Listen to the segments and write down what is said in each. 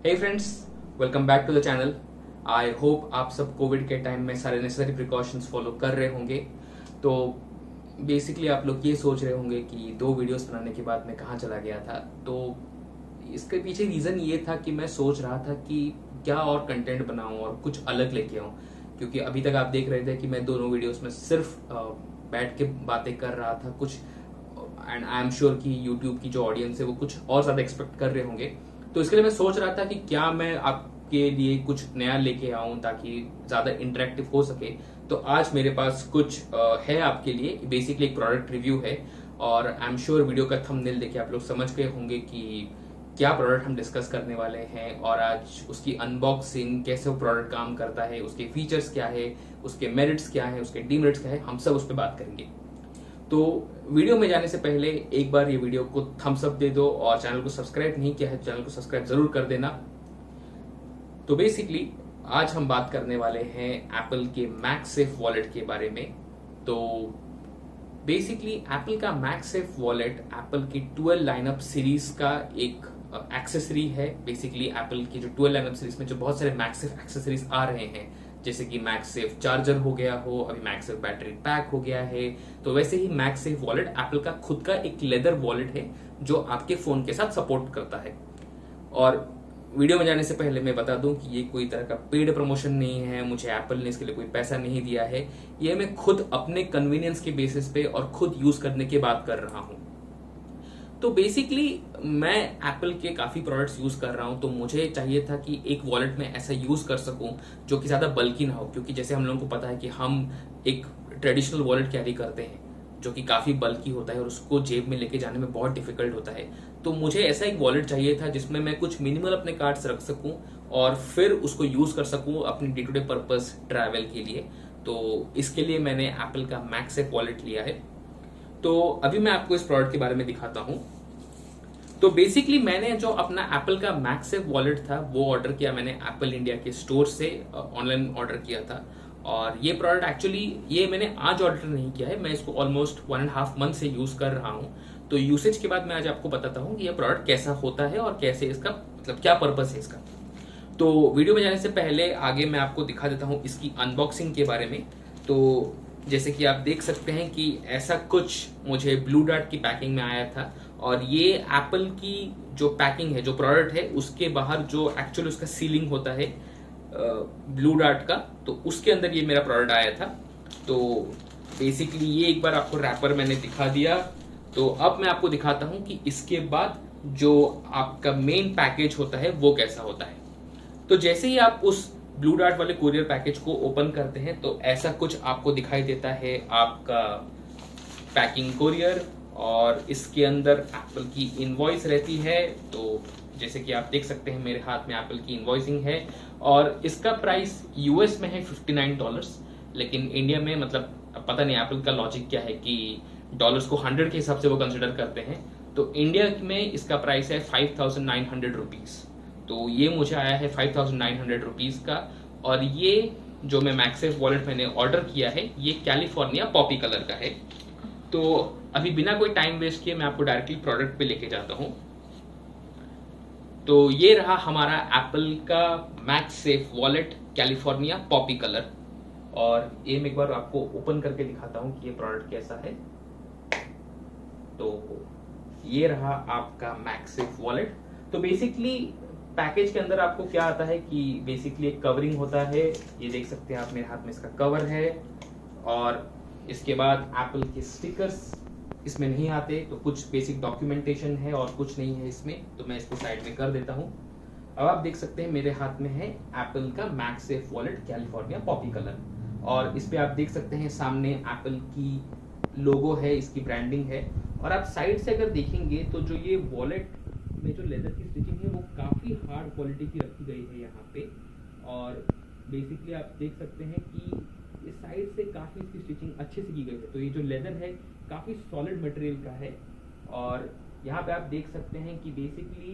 Hey friends, welcome back to the channel. I hope आप सब Covid के time में सारे नेसेसरी प्रिकॉशंस फॉलो कर रहे होंगे। तो बेसिकली आप लोग ये सोच रहे होंगे कि 2 वीडियोस बनाने के बाद मैं कहाँ चला गया था। तो इसके पीछे रीज़न ये था कि मैं सोच रहा था कि क्या और कंटेंट बनाऊं और कुछ अलग लेके आऊं, क्योंकि अभी तक आप देख रहे थे कि मैं दोनों वीडियोस में सिर्फ बैठ के बातें कर रहा था कुछ। एंड आई एम श्योर कि यूट्यूब की जो ऑडियंस है वो कुछ और ज़्यादा एक्सपेक्ट कर रहे होंगे। तो इसके लिए मैं सोच रहा था कि क्या मैं आपके लिए कुछ नया लेके आऊं ताकि ज़्यादा इंटरेक्टिव हो सके। तो आज मेरे पास कुछ है आपके लिए। बेसिकली एक प्रोडक्ट रिव्यू है और आई एम श्योर वीडियो का थंबनेल देख के आप लोग समझ गए होंगे कि क्या प्रोडक्ट हम डिस्कस करने वाले हैं और आज उसकी अनबॉक्सिंग, कैसे वो प्रोडक्ट काम करता है, उसके फीचर्स क्या है, उसके मेरिट्स क्या है, उसके डीमेरिट्स क्या है, हम सब उस पर बात करेंगे। तो वीडियो में जाने से पहले एक बार ये वीडियो को थम्स अप दे दो और चैनल को सब्सक्राइब नहीं किया है तो चैनल को सब्सक्राइब जरूर कर देना। तो बेसिकली आज हम बात करने वाले हैं एप्पल के मैगसेफ वॉलेट के बारे में। तो बेसिकली एप्पल का मैगसेफ वॉलेट एप्पल की 12 लाइनअप सीरीज का एक एक्सेसरी है। बेसिकली एप्पल की जो 12 लाइनअप सीरीज में जो बहुत सारे मैगसेफ एक्सेसरीज आ रहे हैं, जैसे कि मैगसेफ चार्जर हो गया हो, अभी मैगसेफ बैटरी पैक हो गया है, तो वैसे ही मैगसेफ वॉलेट एप्पल का खुद का एक लेदर वॉलेट है जो आपके फोन के साथ सपोर्ट करता है। और वीडियो में जाने से पहले मैं बता दूं कि ये कोई तरह का पेड प्रमोशन नहीं है, मुझे एप्पल ने इसके लिए कोई पैसा नहीं दिया है। ये मैं खुद अपने कन्वीनियंस के बेसिस पे और खुद यूज करने की बात कर रहा हूं। तो बेसिकली मैं एप्पल के काफी प्रोडक्ट्स यूज कर रहा हूं, तो मुझे चाहिए था कि एक वॉलेट में ऐसा यूज कर सकूं जो कि ज्यादा बल्कि ना हो, क्योंकि जैसे हम लोगों को पता है कि हम एक ट्रेडिशनल वॉलेट कैरी करते हैं जो कि काफी बल्कि होता है और उसको जेब में लेके जाने में बहुत डिफिकल्ट होता है। तो मुझे ऐसा एक वॉलेट चाहिए था जिसमें मैं कुछ मिनिमल अपने कार्ड्स रख सकूं और फिर उसको यूज कर सकूं अपनी day to day purpose travel के लिए। तो इसके लिए मैंने एप्पल का मैगसेफ वॉलेट लिया है। तो अभी मैं आपको इस प्रोडक्ट के बारे में दिखाता हूं। तो बेसिकली मैंने जो अपना एप्पल का मैगसेफ वॉलेट था वो ऑर्डर किया मैंने एप्पल इंडिया के स्टोर से, ऑनलाइन ऑर्डर किया था। और ये प्रोडक्ट एक्चुअली ये मैंने आज ऑर्डर नहीं किया है, मैं इसको ऑलमोस्ट 1.5 मंथ से यूज कर रहा हूँ। तो यूसेज के बाद मैं आज आपको बताता हूँ कि ये प्रोडक्ट कैसा होता है और कैसे इसका मतलब क्या पर्पस है इसका। तो वीडियो में जाने से पहले आगे मैं आपको दिखा देता हूँ इसकी अनबॉक्सिंग के बारे में। तो जैसे कि आप देख सकते हैं कि ऐसा कुछ मुझे ब्लू डार्ट की पैकिंग में आया था। और ये एप्पल की जो पैकिंग है, जो प्रोडक्ट है, उसके बाहर जो एक्चुअली उसका सीलिंग होता है ब्लू डार्ट का, तो उसके अंदर ये मेरा प्रोडक्ट आया था। तो बेसिकली ये एक बार आपको रैपर मैंने दिखा दिया। तो अब मैं आपको दिखाता हूं कि इसके बाद जो आपका मेन पैकेज होता है वो कैसा होता है। तो जैसे ही आप उस ब्लू डार्ट वाले कुरियर पैकेज को ओपन करते हैं तो ऐसा कुछ आपको दिखाई देता है आपका पैकिंग कुरियर, और इसके अंदर एप्पल की इनवॉइस रहती है। तो जैसे कि आप देख सकते हैं मेरे हाथ में एप्पल की इनवॉइसिंग है और इसका प्राइस यूएस में है $59, लेकिन इंडिया में मतलब पता नहीं एप्पल का लॉजिक क्या है कि डॉलर्स को 100 के हिसाब से वो कंसिडर करते हैं। तो इंडिया में इसका प्राइस है 5,900 रुपीज। तो ये मुझे आया है 5,900 रुपीज का। और ये जो मैं मैगसेफ वॉलेट मैंने ऑर्डर किया है ये कैलिफोर्निया पॉपी कलर का है। तो अभी बिना कोई टाइम वेस्ट किए मैं आपको डायरेक्टली प्रोडक्ट पे लेके जाता हूं। तो ये रहा हमारा एप्पल का MagSafe wallet California Poppy colour. और ये मैं एक बार आपको ओपन करके दिखाता हूं कि ये प्रोडक्ट कैसा है। तो ये रहा आपका मैगसेफ वॉलेट। तो बेसिकली पैकेज के अंदर आपको क्या आता है कि बेसिकली एक कवरिंग होता है, ये देख सकते हैं आप मेरे हाथ में इसका कवर है। और इसके बाद एप्पल के स्टिकर्स इसमें नहीं आते, तो कुछ बेसिक डॉक्यूमेंटेशन है और कुछ नहीं है इसमें, तो मैं इसको साइड में कर देता हूं। अब आप देख सकते हैं मेरे हाथ में है एप्पल का MagSafe wallet California Poppy colour. और इस पे आप देख सकते हैं सामने एप्पल की लोगो है, इसकी ब्रांडिंग है। और आप साइड से अगर देखेंगे तो जो ये वॉलेट में जो लेदर की स्टिचिंग है वो काफी हार्ड क्वालिटी की रखी गई है यहाँ पे। और बेसिकली आप देख सकते हैं कि इस साइड से काफी इसकी स्टिचिंग अच्छे से की गई है। तो ये जो लेदर है काफी सॉलिड मटेरियल का है। और यहाँ पे आप देख सकते हैं कि बेसिकली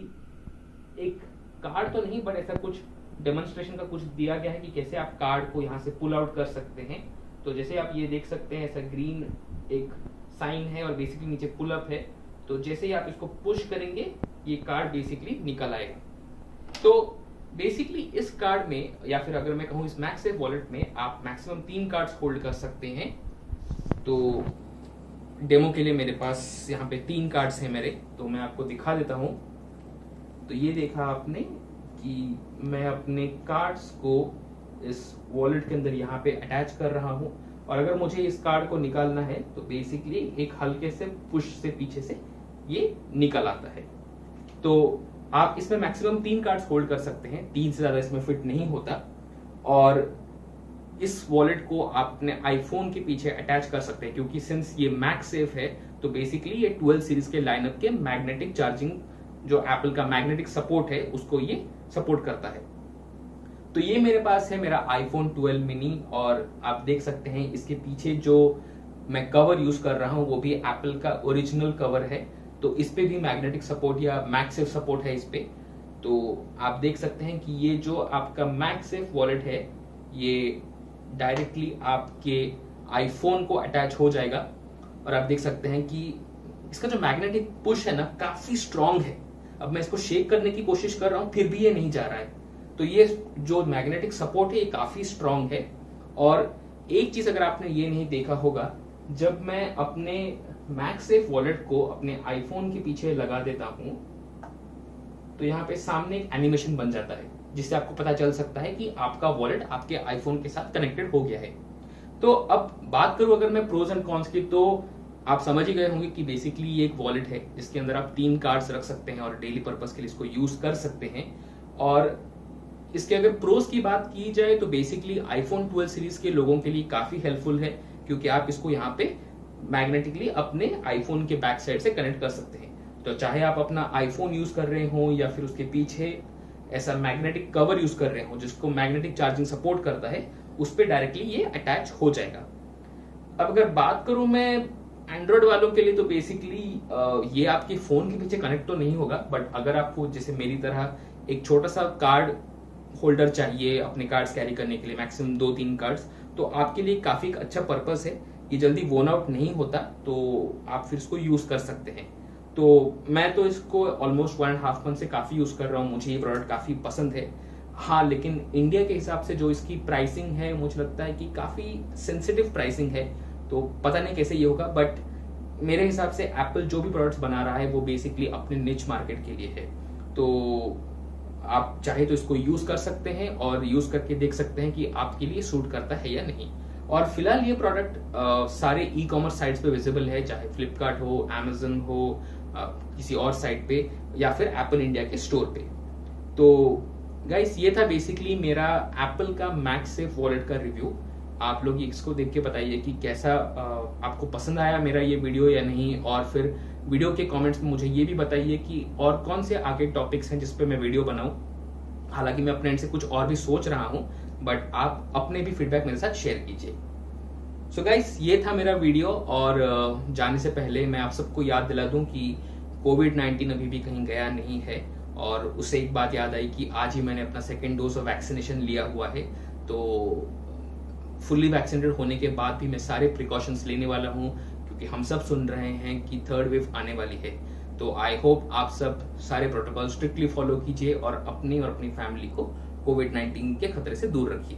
एक कार्ड तो नहीं बट ऐसा कुछ डेमोन्स्ट्रेशन का कुछ दिया गया है कि कैसे आप कार्ड को यहाँ से पुल आउट कर सकते हैं। तो जैसे आप ये देख सकते हैं ऐसा ग्रीन एक साइन है और बेसिकली नीचे पुल अप है। तो जैसे ही आप इसको पुश करेंगे ये कार्ड बेसिकली निकल आएगा। तो बेसिकली इस कार्ड में, या फिर अगर मैं कहूँ इस मैक्सेफ वॉलेट में, आप मैक्सिमम 3 कार्ड्स होल्ड कर सकते हैं। तो डेमो के लिए मेरे पास यहाँ पे 3 कार्ड्स हैं मेरे, तो मैं आपको दिखा देता हूँ। तो ये देखा आपने कि मैं अपने कार्ड्स को इस वॉलेट के अंदर यहाँ पे अटैच कर रहा हूँ, और अगर मुझे इस कार्ड को निकालना है तो बेसिकली एक हल्के से पुश से पीछे से ये निकल आता है। तो आप इसमें मैक्सिमम 3 कार्ड्स होल्ड कर सकते हैं, 3 से ज्यादा इसमें फिट नहीं होता। और इस वॉलेट को आप अपने आईफोन के पीछे अटैच कर सकते हैं, क्योंकि सिंस ये मैगसेफ है तो बेसिकली ये 12 सीरीज के लाइनअप के मैग्नेटिक चार्जिंग, जो एप्पल का मैग्नेटिक सपोर्ट है, उसको ये सपोर्ट करता है। तो ये मेरे पास है मेरा आईफोन 12 मिनी, और आप देख सकते हैं इसके पीछे जो मैं कवर यूज कर रहा हूं वो भी एप्पल का ओरिजिनल कवर है। तो इस पे भी मैग्नेटिक सपोर्ट या मैगसेफ सपोर्ट है इस पे। तो आप देख सकते हैं कि ये जो आपका मैगसेफ वॉलेट है ये डायरेक्टली आपके आईफोन को अटैच हो जाएगा, और आप देख सकते हैं कि इसका जो मैग्नेटिक पुश है ना काफी स्ट्रांग है। अब मैं इसको शेक करने की कोशिश कर रहा हूं फिर भी ये नहीं जा रहा है। तो ये जो मैग्नेटिक सपोर्ट है ये काफी स्ट्रांग है। और एक चीज अगर आपने ये नहीं देखा होगा, जब मैं अपने मैगसेफ वॉलेट को अपने आईफोन के पीछे लगा देता हूं तो यहाँ पे सामने एक एनिमेशन बन जाता है, जिससे आपको पता चल सकता है कि आपका वॉलेट आपके आईफोन के साथ कनेक्टेड हो गया है। तो अब बात करूं अगर मैं प्रोज एंड कॉन्स की, तो आप समझ ही गए होंगे कि बेसिकली ये एक वॉलेट है जिसके अंदर आप 3 कार्ड्स रख सकते हैं और डेली पर्पस के लिए इसको यूज कर सकते हैं। और इसके अगर प्रोज की बात की जाए तो बेसिकली आईफोन 12 सीरीज के लोगों के लिए काफी हेल्पफुल है, क्योंकि आप इसको यहाँ पे मैग्नेटिकली अपने आईफोन के बैक साइड से कनेक्ट कर सकते हैं। तो चाहे आप अपना आईफोन यूज कर रहे हो या फिर उसके पीछे ऐसा मैग्नेटिक कवर यूज कर रहे हो जिसको मैग्नेटिक चार्जिंग सपोर्ट करता है, उस पर डायरेक्टली ये अटैच हो जाएगा। अब अगर बात करूं मैं एंड्रॉइड वालों के लिए, तो बेसिकली ये आपके फोन के पीछे कनेक्ट तो नहीं होगा, बट अगर आपको जैसे मेरी तरह एक छोटा सा कार्ड होल्डर चाहिए अपने कार्ड्स कैरी करने के लिए, मैक्सिमम 2-3 कार्ड्स, तो आपके लिए काफी अच्छा पर्पस है। ये जल्दी वोन आउट नहीं होता, तो आप फिर इसको यूज कर सकते हैं। तो मैं तो इसको ऑलमोस्ट 1.5 मंथ से काफी यूज कर रहा हूँ, मुझे ये प्रोडक्ट काफी पसंद है। हाँ, लेकिन इंडिया के हिसाब से जो इसकी प्राइसिंग है मुझे लगता है कि काफी सेंसिटिव प्राइसिंग है, तो पता नहीं कैसे ये होगा। बट मेरे हिसाब से एप्पल जो भी प्रोडक्ट्स बना रहा है वो बेसिकली अपने निच मार्केट के लिए है। तो आप चाहे तो इसको यूज कर सकते हैं और यूज करके देख सकते हैं कि आपके लिए सूट करता है या नहीं। और फिलहाल ये प्रोडक्ट सारे ई कॉमर्स साइट्स पे विजिबल है, चाहे फ्लिपकार्ट हो, अमेजन हो, किसी और साइट पे, या फिर एप्पल इंडिया के स्टोर पे। तो गाइस ये था बेसिकली मेरा एप्पल का मैगसेफ वॉलेट का रिव्यू। आप लोग इसको देख के बताइए कि कैसा आपको पसंद आया मेरा ये वीडियो या नहीं, और फिर वीडियो के कमेंट्स में मुझे ये भी बताइए कि और कौन से आगे टॉपिक्स हैं जिस पे मैं वीडियो बनाऊं। हालांकि मैं अपने एंड से कुछ और भी सोच रहा हूं, बट आप अपने भी फीडबैक मेरे साथ शेयर कीजिए। सो गाइस ये था मेरा वीडियो, और जाने से पहले मैं आप सबको याद दिला दूं कि कोविड-19 अभी भी कहीं गया नहीं है। और उससे एक बात याद आई कि आज ही मैंने अपना 2nd डोज ऑफ वैक्सीनेशन लिया हुआ है। तो फुल्ली वैक्सीनेटेड होने के बाद भी मैं सारे प्रिकॉशंस लेने वाला हूं, क्योंकि हम सब सुन रहे हैं कि 3rd वेव आने वाली है। तो आई होप आप सब सारे प्रोटोकॉल स्ट्रिक्टली फॉलो कीजिए और अपनी फैमिली को कोविड-19 के खतरे से दूर रखिए।